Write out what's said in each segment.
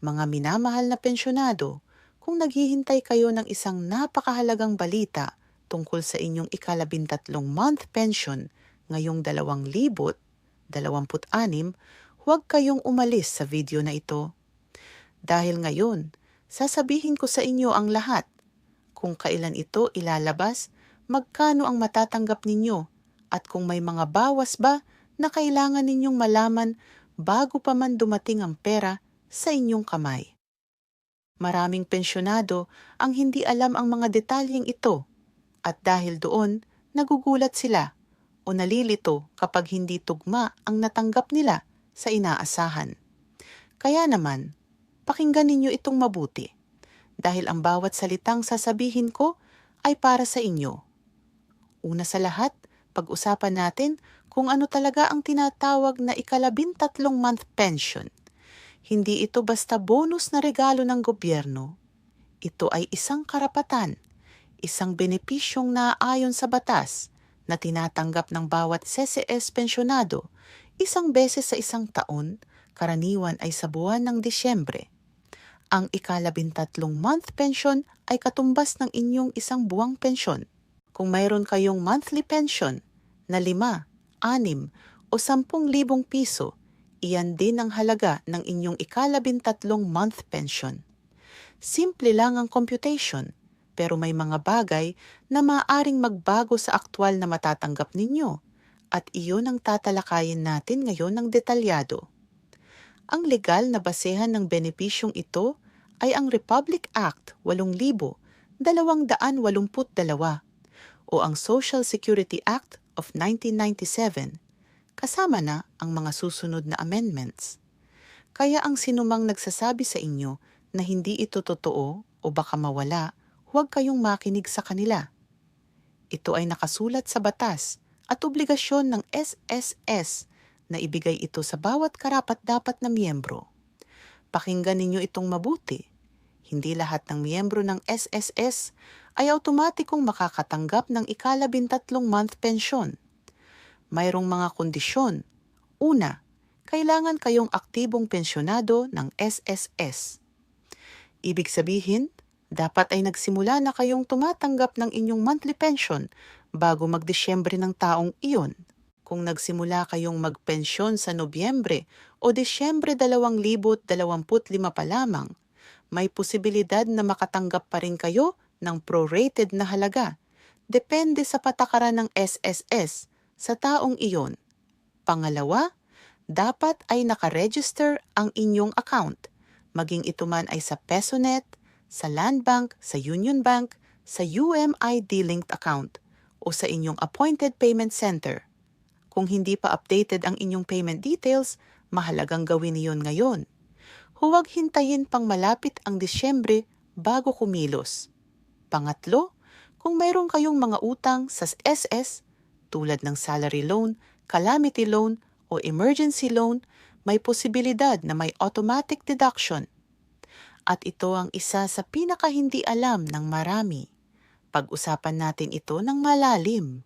Mga minamahal na pensyonado, kung naghihintay kayo ng isang napakahalagang balita tungkol sa inyong ikalabintatlong month pension ngayong 2026, huwag kayong umalis sa video na ito. Dahil ngayon, sasabihin ko sa inyo ang lahat. Kung kailan ito ilalabas, magkano ang matatanggap ninyo, at kung may mga bawas ba na kailangan ninyong malaman bago pa man dumating ang pera sa inyong kamay. Maraming pensyonado ang hindi alam ang mga detalyeng ito, at dahil doon, nagugulat sila o nalilito kapag hindi tugma ang natanggap nila sa inaasahan. Kaya naman, pakinggan ninyo itong mabuti, dahil ang bawat salitang sasabihin ko ay para sa inyo. Una sa lahat, pag-usapan natin kung ano talaga ang tinatawag na ikalabintatlong month pension. Hindi ito basta bonus na regalo ng gobyerno. Ito ay isang karapatan, isang benepisyong naaayon sa batas na tinatanggap ng bawat CCS pensyonado isang beses sa isang taon, karaniwan ay sa buwan ng Disyembre. Ang ikalabintatlong month pension ay katumbas ng inyong isang buwang pensyon. Kung mayroon kayong monthly pension na 5, 6 o 10,000 piso, iyan din ang halaga ng inyong ikalabintatlong month pension. Simple lang ang computation, pero may mga bagay na maaaring magbago sa aktwal na matatanggap ninyo, at iyon ang tatalakayin natin ngayon ng detalyado. Ang legal na basehan ng benepisyong ito ay ang Republic Act 8,282 o ang Social Security Act of 1997, kasama na ang mga susunod na amendments. Kaya ang sinumang nagsasabi sa inyo na hindi ito totoo o baka mawala, huwag kayong makinig sa kanila. Ito ay nakasulat sa batas at obligasyon ng SSS na ibigay ito sa bawat karapat-dapat na miyembro. Pakinggan ninyo itong mabuti. Hindi lahat ng miyembro ng SSS ay automatikong makakatanggap ng ikalabintatlong month pension. Mayroong mga kondisyon. Una, kailangan kayong aktibong pensyonado ng SSS. Ibig sabihin, dapat ay nagsimula na kayong tumatanggap ng inyong monthly pension bago mag-Disyembre ng taong iyon. Kung nagsimula kayong magpensyon sa Nobyembre o Disyembre 2025 pa lamang, may posibilidad na makatanggap pa rin kayo ng prorated na halaga. Depende sa patakaran ng SSS sa taong iyon. Pangalawa, dapat ay nakaregister ang inyong account, maging ito man ay sa PesoNet, sa Land Bank, sa Union Bank, sa UMID-linked account, o sa inyong appointed payment center. Kung hindi pa updated ang inyong payment details, mahalagang gawin niyon ngayon. Huwag hintayin pang malapit ang Disyembre bago kumilos. Pangatlo, kung mayroon kayong mga utang sa SS, tulad ng salary loan, calamity loan, o emergency loan, may posibilidad na may automatic deduction. At ito ang isa sa pinakahindi alam ng marami. Pag-usapan natin ito ng malalim.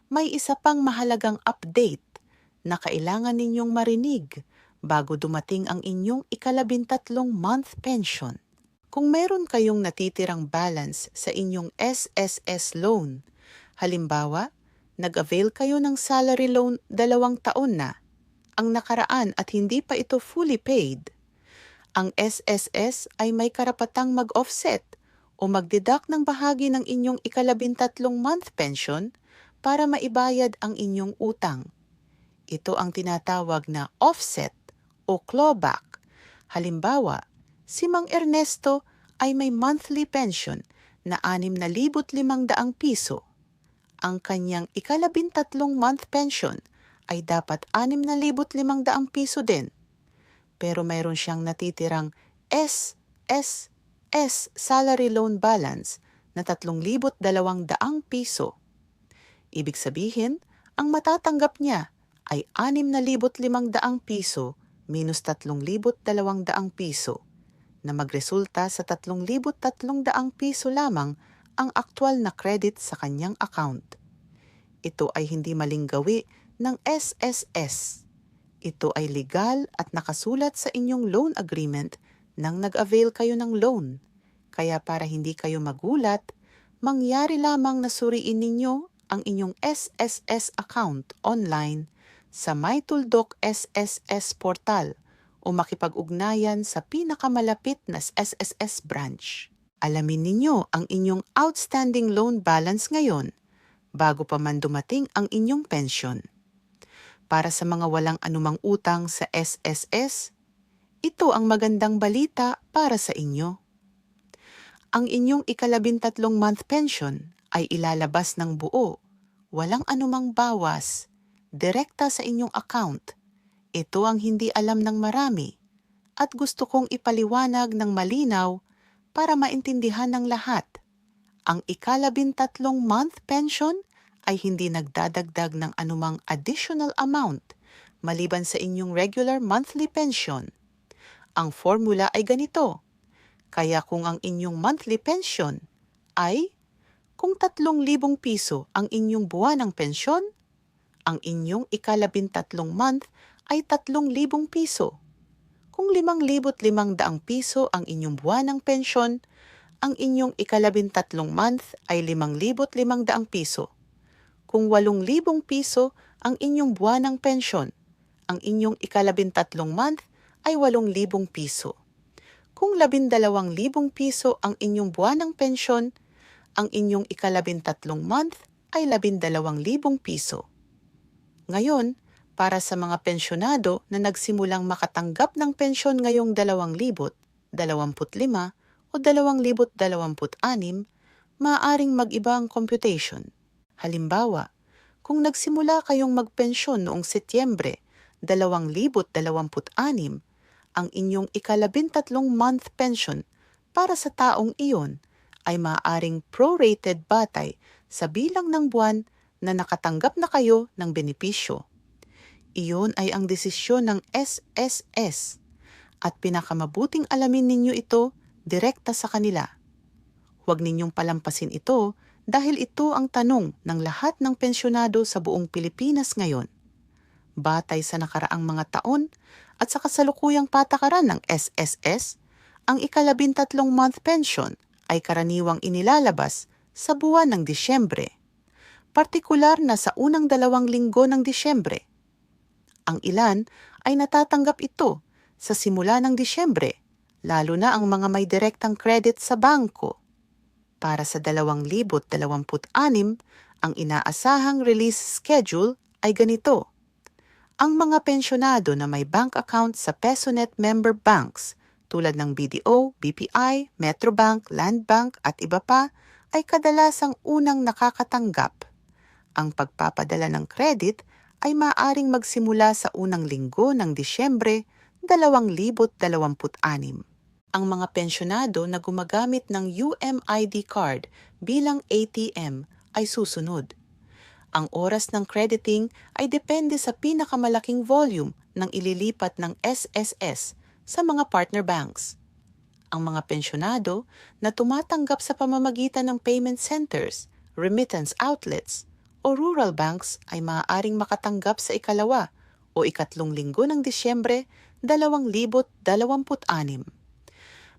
May isa pang mahalagang update na kailangan ninyong marinig bago dumating ang inyong ikalabintatlong month pension. Kung meron kayong natitirang balance sa inyong SSS loan, halimbawa, nag-avail kayo ng salary loan 2 taon na, ang nakaraan at hindi pa ito fully paid, ang SSS ay may karapatang mag-offset o mag-deduct ng bahagi ng inyong ikalabintatlong month pension para maibayad ang inyong utang. Ito ang tinatawag na offset o clawback. Halimbawa, si Mang Ernesto ay may monthly pension na 6,500 piso. Ang kanyang ikalabintatlong month pension ay dapat 6,500 piso din. Pero mayroon siyang natitirang SSS salary loan balance na 3,200 piso. Ibig sabihin, ang matatanggap niya ay 6,500 piso minus 3,200 piso, na magresulta sa 3,300 piso lamang ang aktwal na credit sa kanyang account. Ito ay hindi maling gawi ng SSS. Ito ay legal at nakasulat sa inyong loan agreement nang nag-avail kayo ng loan. Kaya para hindi kayo magulat, mangyari lamang na suriin ninyo ang inyong SSS account online sa MyTulDoc SSS portal o makipag-ugnayan sa pinakamalapit na SSS branch. Alamin ninyo ang inyong outstanding loan balance ngayon bago pa man dumating ang inyong pensyon. Para sa mga walang anumang utang sa SSS, ito ang magandang balita para sa inyo. Ang inyong ika-13 month pension ay ilalabas ng buo, walang anumang bawas, direkta sa inyong account. Ito ang hindi alam ng marami at gusto kong ipaliwanag ng malinaw para maintindihan ng lahat. Ang ika-13 month pension ay hindi nagdadagdag ng anumang additional amount maliban sa inyong regular monthly pension. Ang formula ay ganito. Kaya kung ang inyong monthly pension ay kung 3,000 piso ang inyong buwanang pensyon, ang inyong ika-13 month ay 3,000 piso. Kung 5,500 piso ang inyong buwanang pensyon, ang inyong ika-13 month ay 5,500 piso. Kung 8,000 piso ang inyong buwanang pensyon, ang inyong ika-13 month ay 8,000 piso. Kung 12,000 piso ang inyong buwanang pensyon, ang inyong ika-13 month ay 12,000 piso. Ngayon, para sa mga pensyonado na nagsimulang makatanggap ng pensyon ngayong 2025 o 2026, maaaring mag-iba ang computation. Halimbawa, kung nagsimula kayong magpensyon noong Setyembre 2026, ang inyong ika-13 month pension para sa taong iyon ay maaaring prorated batay sa bilang ng buwan na nakatanggap na kayo ng benepisyo. Iyon ay ang desisyon ng SSS at pinakamabuting alamin ninyo ito direkta sa kanila. Huwag ninyong palampasin ito dahil ito ang tanong ng lahat ng pensyonado sa buong Pilipinas ngayon. Batay sa nakaraang mga taon at sa kasalukuyang patakaran ng SSS, ang ika-13 month pension ay karaniwang inilalabas sa buwan ng Disyembre, partikular na sa unang 2 linggo ng Disyembre. Ang ilan ay natatanggap ito sa simula ng Disyembre, lalo na ang mga may direktang credit sa bangko. Para sa 2026, ang inaasahang release schedule ay ganito. Ang mga pensyonado na may bank account sa PesoNet member banks tulad ng BDO, BPI, Metrobank, Landbank at iba pa ay kadalasang unang nakakatanggap. Ang pagpapadala ng credit ay maaaring magsimula sa unang linggo ng Disyembre 2026. Ang mga pensyonado na gumagamit ng UMID card bilang ATM ay susunod. Ang oras ng crediting ay depende sa pinakamalaking volume ng ililipat ng SSS sa mga partner banks. Ang mga pensyonado na tumatanggap sa pamamagitan ng payment centers, remittance outlets, o rural banks ay maaaring makatanggap sa ikalawa o ikatlong linggo ng Disyembre 2026.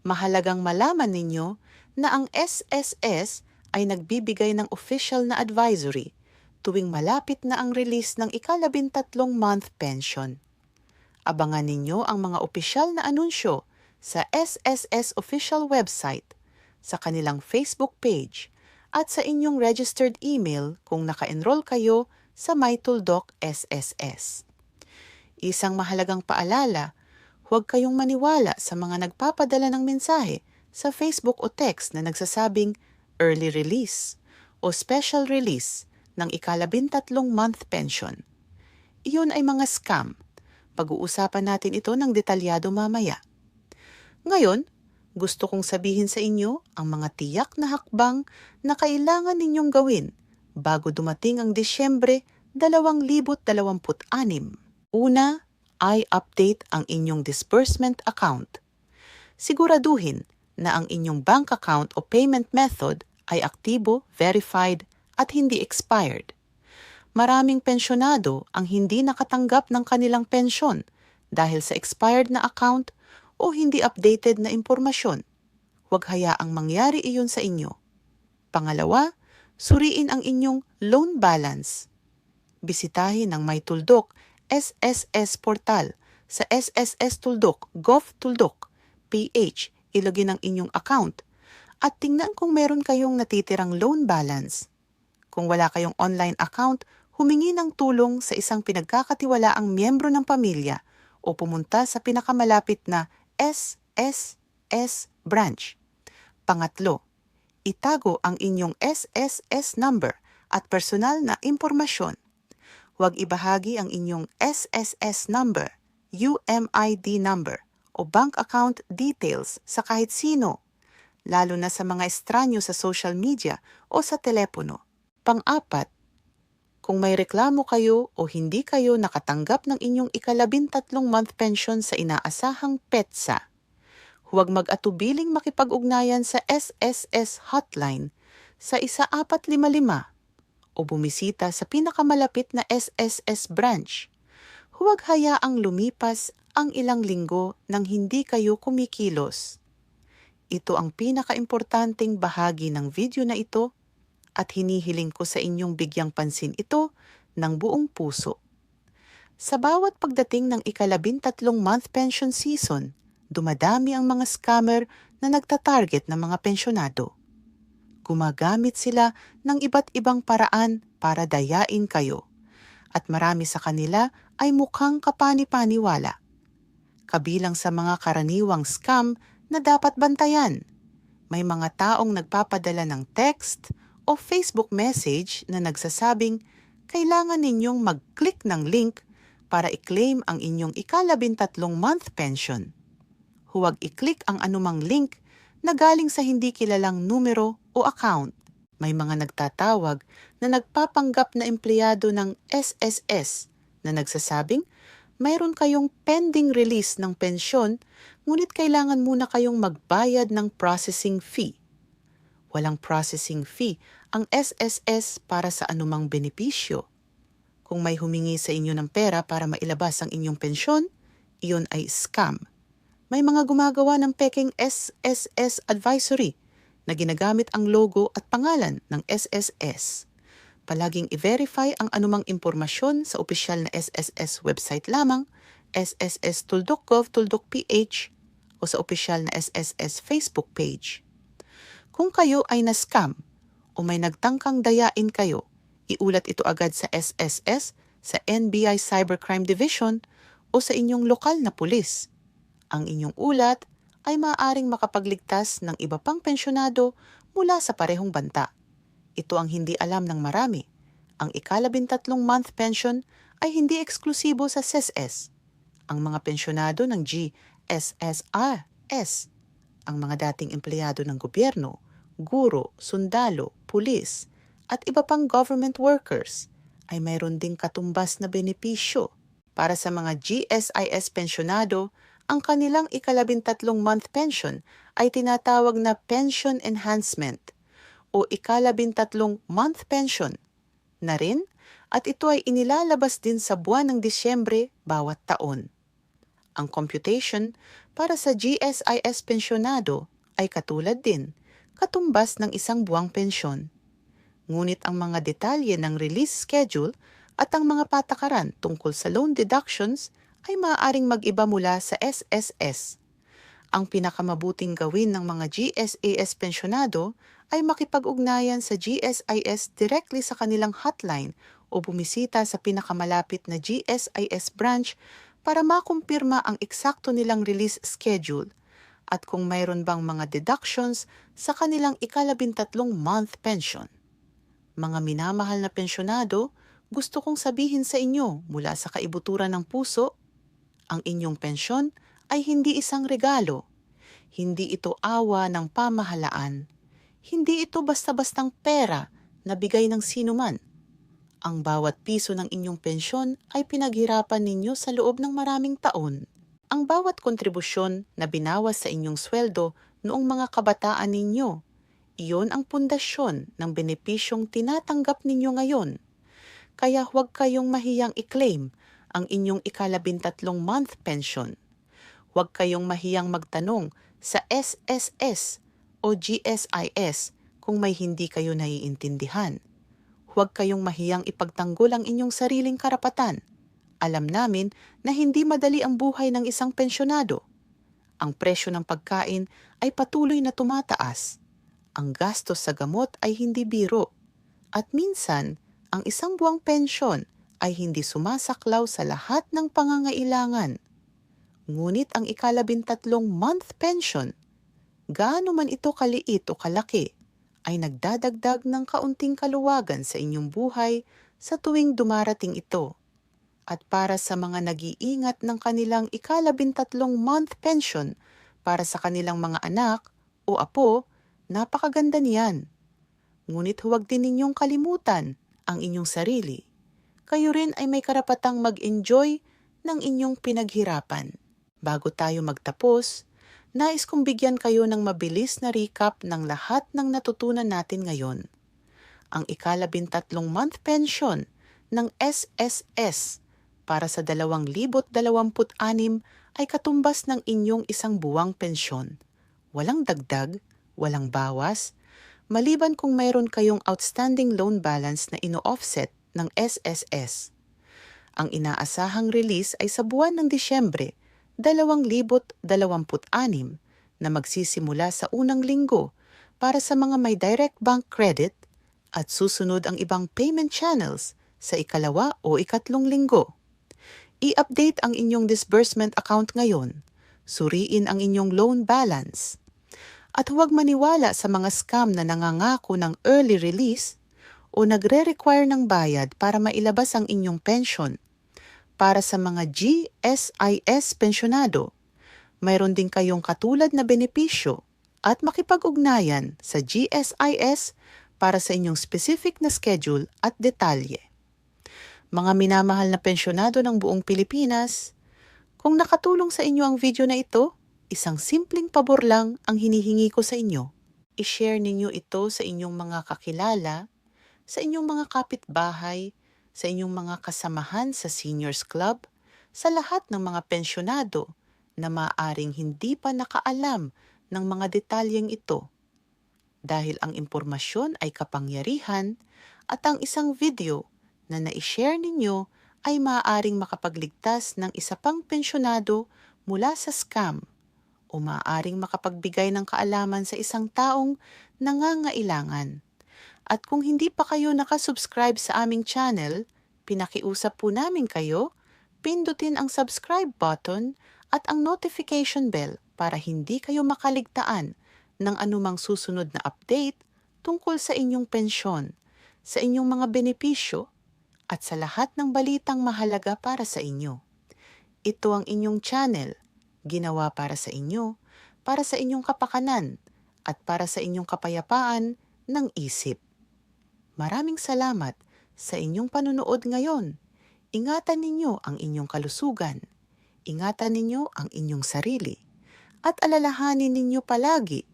Mahalagang malaman ninyo na ang SSS ay nagbibigay ng official na advisory tuwing malapit na ang release ng ika-13 month pension. Abangan ninyo ang mga opisyal na anunsyo sa SSS official website, sa kanilang Facebook page, at sa inyong registered email kung naka-enroll kayo sa MyTulDoc SSS. Isang mahalagang paalala, huwag kayong maniwala sa mga nagpapadala ng mensahe sa Facebook o text na nagsasabing early release o special release ng ika-13 month pension. Iyon ay mga scam. Pag-uusapan natin ito ng detalyado mamaya. Ngayon, gusto kong sabihin sa inyo ang mga tiyak na hakbang na kailangan ninyong gawin bago dumating ang Disyembre 2026. Una, ay update ang inyong disbursement account. Siguraduhin na ang inyong bank account o payment method ay aktibo, verified, at hindi expired. Maraming pensyonado ang hindi nakatanggap ng kanilang pensyon dahil sa expired na account o hindi updated na impormasyon. Huwag hayaang mangyari iyon sa inyo. Pangalawa, suriin ang inyong loan balance. Bisitahin ang May Tuldok SSS portal sa SSS Tuldok, Gov Tuldok, PH. Ilagin ang inyong account at tingnan kung meron kayong natitirang loan balance. Kung wala kayong online account, humingi ng tulong sa isang pinagkakatiwalaang miyembro ng pamilya o pumunta sa pinakamalapit na SSS branch. Pangatlo, itago ang inyong SSS number at personal na impormasyon. Huwag ibahagi ang inyong SSS number, UMID number, o bank account details sa kahit sino, lalo na sa mga estranyo sa social media o sa telepono. Pang-apat, kung may reklamo kayo o hindi kayo nakatanggap ng inyong ika-13 month pension sa inaasahang PETSA, huwag mag-atubiling makipag-ugnayan sa SSS hotline sa 1455 o bumisita sa pinakamalapit na SSS branch. Huwag hayaang lumipas ang ilang linggo nang hindi kayo kumikilos. Ito ang pinakaimportanteng bahagi ng video na ito at hinihiling ko sa inyong bigyang pansin ito ng buong puso. Sa bawat pagdating ng ika-13 month pension season, dumadami ang mga scammer na nagtatarget ng mga pensyonado. Gumagamit sila ng iba't ibang paraan para dayain kayo at marami sa kanila ay mukhang kapani-paniwala. Kabilang sa mga karaniwang scam na dapat bantayan, may mga taong nagpapadala ng text o Facebook message na nagsasabing kailangan ninyong mag-click ng link para i-claim ang inyong ika-13 month pension. Huwag i-click ang anumang link na galing sa hindi kilalang numero o account. May mga nagtatawag na nagpapanggap na empleyado ng SSS na nagsasabing mayroon kayong pending release ng pensyon, ngunit kailangan muna kayong magbayad ng processing fee. Walang processing fee ang SSS para sa anumang benepisyo. Kung may humingi sa inyo ng pera para mailabas ang inyong pensyon, iyon ay scam. May mga gumagawa ng peking SSS advisory na ginagamit ang logo at pangalan ng SSS. Palaging i-verify ang anumang impormasyon sa opisyal na SSS website lamang, SSS Tuldok Gov Tuldok PH o sa opisyal na SSS Facebook page. Kung kayo ay na-scam o may nagtangkang dayain kayo, iulat ito agad sa SSS, sa NBI Cybercrime Division o sa inyong lokal na pulis. Ang inyong ulat ay maaaring makapagligtas ng iba pang pensyonado mula sa parehong banta. Ito ang hindi alam ng marami. Ang ika-13 month pension ay hindi eksklusibo sa SSS. Ang mga pensyonado ng GSSRS, ang mga dating empleyado ng gobyerno, guro, sundalo, pulis, at iba pang government workers ay mayroon ding katumbas na benepisyo. Para sa mga GSIS pensyonado, ang kanilang ika-13 month pension ay tinatawag na pension enhancement o ika-13 month pension na rin at ito ay inilalabas din sa buwan ng Disyembre bawat taon. Ang computation para sa GSIS pensyonado ay katulad din, katumbas ng isang buwang pensyon. Ngunit ang mga detalye ng release schedule at ang mga patakaran tungkol sa loan deductions ay maaaring mag-iba mula sa SSS. Ang pinakamabuting gawin ng mga GSAS pensyonado ay makipag-ugnayan sa GSIS directly sa kanilang hotline o bumisita sa pinakamalapit na GSIS branch para makumpirma ang eksakto nilang release schedule at kung mayroon bang mga deductions sa kanilang ika-13 month pension. Mga minamahal na pensyonado, gusto kong sabihin sa inyo mula sa kaibuturan ng puso, ang inyong pensyon ay hindi isang regalo. Hindi ito awa ng pamahalaan. Hindi ito basta-bastang pera na bigay ng sinuman. Ang bawat piso ng inyong pensyon ay pinaghirapan ninyo sa loob ng maraming taon. Ang bawat kontribusyon na binawas sa inyong sweldo noong mga kabataan ninyo, iyon ang pundasyon ng benepisyong tinatanggap ninyo ngayon. Kaya huwag kayong mahiyang i-claim ang inyong ika-13 month pension. Huwag kayong mahiyang magtanong sa SSS o GSIS kung may hindi kayo naiintindihan. Huwag kayong mahiyang ipagtanggol ang inyong sariling karapatan. Alam namin na hindi madali ang buhay ng isang pensyonado. Ang presyo ng pagkain ay patuloy na tumataas. Ang gastos sa gamot ay hindi biro. At minsan, ang isang buwang pensyon ay hindi sumasaklaw sa lahat ng pangangailangan. Ngunit ang ika-13 month pension, gaano man ito kaliit o kalaki, ay nagdadagdag ng kaunting kaluwagan sa inyong buhay sa tuwing dumarating ito. At para sa mga nag-iingat ng kanilang ika-13 month pension para sa kanilang mga anak o apo, napakaganda niyan. Ngunit huwag din ninyong kalimutan ang inyong sarili. Kayo rin ay may karapatang mag-enjoy ng inyong pinaghirapan. Bago tayo magtapos, nais kong bigyan kayo ng mabilis na recap ng lahat ng natutunan natin ngayon. Ang ika-13 month pension ng SSS para sa 2026 ay katumbas ng inyong isang buwang pensyon. Walang dagdag, walang bawas, maliban kung mayroon kayong outstanding loan balance na ino-offset ng SSS. Ang inaasahang release ay sa buwan ng Disyembre 2026 na magsisimula sa unang linggo para sa mga may direct bank credit at susunod ang ibang payment channels sa ikalawa o ikatlong linggo. I-update ang inyong disbursement account ngayon. Suriin ang inyong loan balance. At huwag maniwala sa mga scam na nangangako ng early release o nagre-require ng bayad para mailabas ang inyong pension. Para sa mga GSIS pensyonado, mayroon din kayong katulad na benepisyo at makipag-ugnayan sa GSIS para sa inyong specific na schedule at detalye. Mga minamahal na pensyonado ng buong Pilipinas, kung nakatulong sa inyo ang video na ito, isang simpleng pabor lang ang hinihingi ko sa inyo. I-share ninyo ito sa inyong mga kakilala, sa inyong mga kapitbahay, sa inyong mga kasamahan sa seniors club, sa lahat ng mga pensyonado na maaaring hindi pa nakaalam ng mga detalyeng ito. Dahil ang impormasyon ay kapangyarihan at ang isang video na na-share ninyo ay maaaring makapagligtas ng isa pang pensyonado mula sa scam o maaaring makapagbigay ng kaalaman sa isang taong nangangailangan. At kung hindi pa kayo nakasubscribe sa aming channel, pinakiusap po namin kayo, pindutin ang subscribe button at ang notification bell para hindi kayo makaligtaan ng anumang susunod na update tungkol sa inyong pensyon, sa inyong mga benepisyo, at sa lahat ng balitang mahalaga para sa inyo. Ito ang inyong channel, ginawa para sa inyo, para sa inyong kapakanan, at para sa inyong kapayapaan ng isip. Maraming salamat sa inyong panunood ngayon. Ingatan ninyo ang inyong kalusugan. Ingatan ninyo ang inyong sarili. At alalahanin ninyo palagi,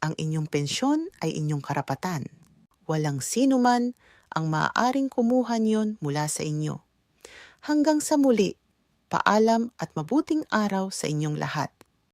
ang inyong pensyon ay inyong karapatan. Walang sino man ang maaaring kumuha niyon mula sa inyo. Hanggang sa muli, paalam at mabuting araw sa inyong lahat.